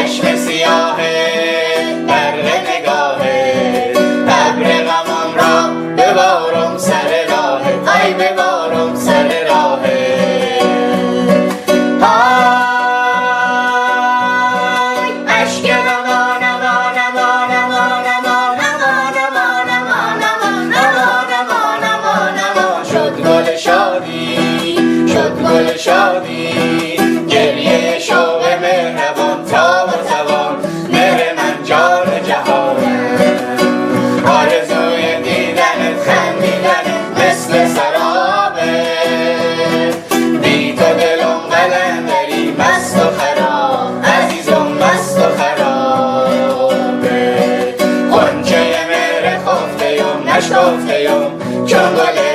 چشم سیاهه برق نگاهه ابر غمم را ببارم سر راهه ای ببارم سر راهه گل شادی گریه شوق مهربان تا و توان مهر من جان جهان آرزوی دیدنت خندیدنت مثل سرابه بی تو دلم قلندری مست و خراب عزیزم مست و خرابه غنچه مهر خفته یم نشکفته یم چون گل